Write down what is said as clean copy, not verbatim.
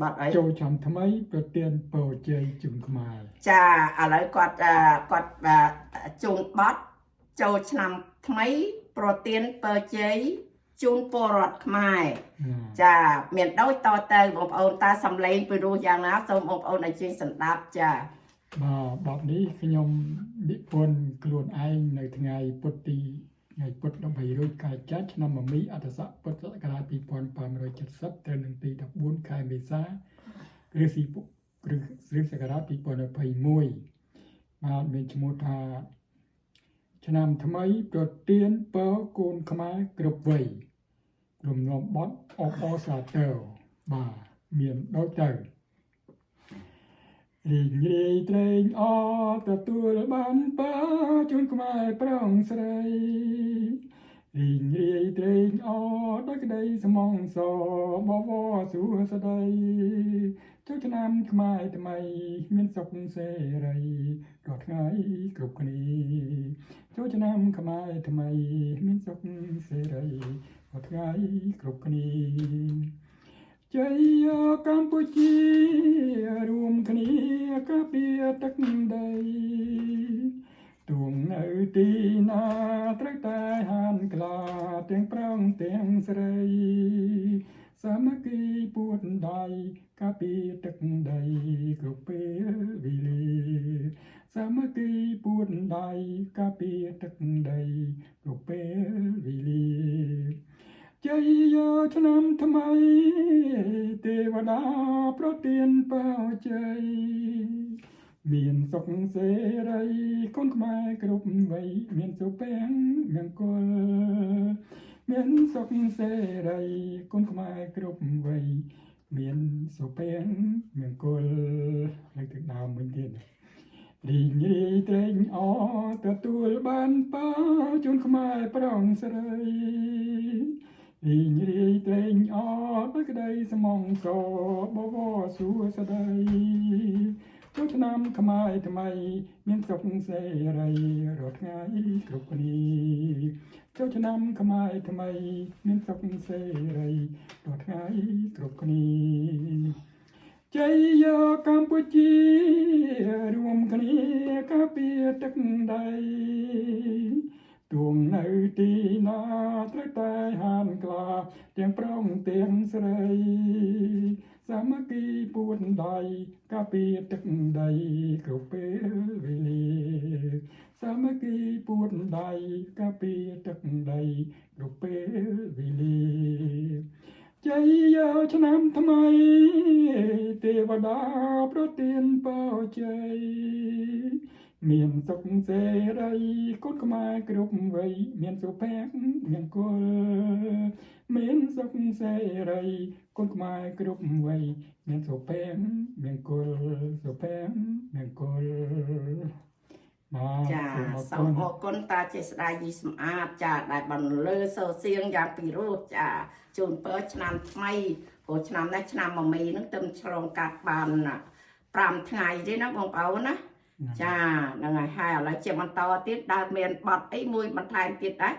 បាត់អីចូលឆ្នាំថ្មីប្រទានពរជ័យជូនខ្មែរចាឥឡូវគាត់ជូនបាត់ចូលឆ្នាំថ្មីប្រទានពរជ័យជូនពលរដ្ឋខ្មែរចាមានដូចតទៅបងប្អូនតាសំឡេងពីរោះយ៉ាងណាសូមបងប្អូនឲ្យជឿស្ដាប់ចាបទនេះខ្ញុំនិពន្ធខ្លួនឯងនៅថ្ងៃពុទ្ធថ្ងៃពុទ្ធ13រោចខែចែកឆ្នាំមមីអត្តស័កពុទ្ធសករាជ2570ទៅនឹងទី14ខែមេសាគ្រិស្តសករាជ2021មានឈ្មោះថាឆ្នាំថ្មីប្រទានពរកូនខ្មែរគ្រប់វ័យរំងាប់បត់អបអរសាទរមានដូចទៅរីករាយត្រេកអរទទួលបានពរជូនខ្មែរប្រុងស្រីរីករាយត្រេកអរដោយក្តីស្មងសបវរសួស្តីចូលឆ្នាំខ្មែរថ្មីមានសុខសេរីរាល់ថ្ងៃគ្រប់គ្នាចូលឆ្នាំខ្មែរថ្មីមានសុខសេរីរាល់ថ្ងៃគ្រប់គ្នាជ័យកម្ពុជារួមគ្នាការពារទឹកដីទួងនៅទីណាត្រូវតែហានក្លាទាំងប្រុងទាំងស្រីសាមគ្គីពួតដៃការពារទឹកដីគ្រប់ពេលវេលាសាមគ្គីពួតដៃការពារទឹកដីគ្រប់ពេលវេលាជ័យឆ្នាំថ្មីទេវតាប្រទានពរជ័យមានសុខសេរីកូនខ្មែរគ្រប់វ័យមានសុភមង្គលមានសុខសេរីកូនខ្មែរគ្រប់វ័យមានសុភមង្គលលើកទឹកដើមវិញទៀតរីករាយត្រេកអរទទួលបានពរជូនខ្មែរប្រុងស្រីរីករាយត្រេកអរដោយក្តីស្មងសបវរសួស្តីចូលឆ្នាំខ្មែរថ្មីមានសុខសេរីរាល់ថ្ងៃគ្រប់គ្នាចូលឆ្នាំខ្មែរថ្មីមានសុខសេរីរាល់ថ្ងៃគ្រប់គ្នាជ័យកម្ពុជារួមគ្នាការពារទឹកដីទួងនៅទីណាត្រូវតែហានក្លាទាំងប្រុងទាំងស្រីសាមគ្គីពួតដៃការពារទឹកដីគ្រប់ពេលវេលាសាមគ្គីពួតដៃការពារទឹកដីគ្រប់ពេលវេលាជ័យឆ្នាំថ្មីទេវតាប្រទានពរជ័យមានសុខសេរីកូនខ្មែរគ្រប់វ័យមានសុភមង្គលមានសុខសេរីកូនខ្មែរគ្រប់វ័យមានសុភមង្គលសុភមង្គលចាសូមអរគុណតាចេស្តាយីសំអាតចាដែលបន្លឺសូសៀងយ៉ាងពីរោះចាជូនពរឆ្នាំថ្មីព្រោះឆ្នាំនេះឆ្នាំមមីនឹងទៅឆ្លងកាត់បាន5ថ្ងៃទេណាបងប្អូនណាចាហ្នឹងហើយឥឡូវជាបន្តទៀតដែលមានបទអីមួយបន្ថែមទៀតដែរ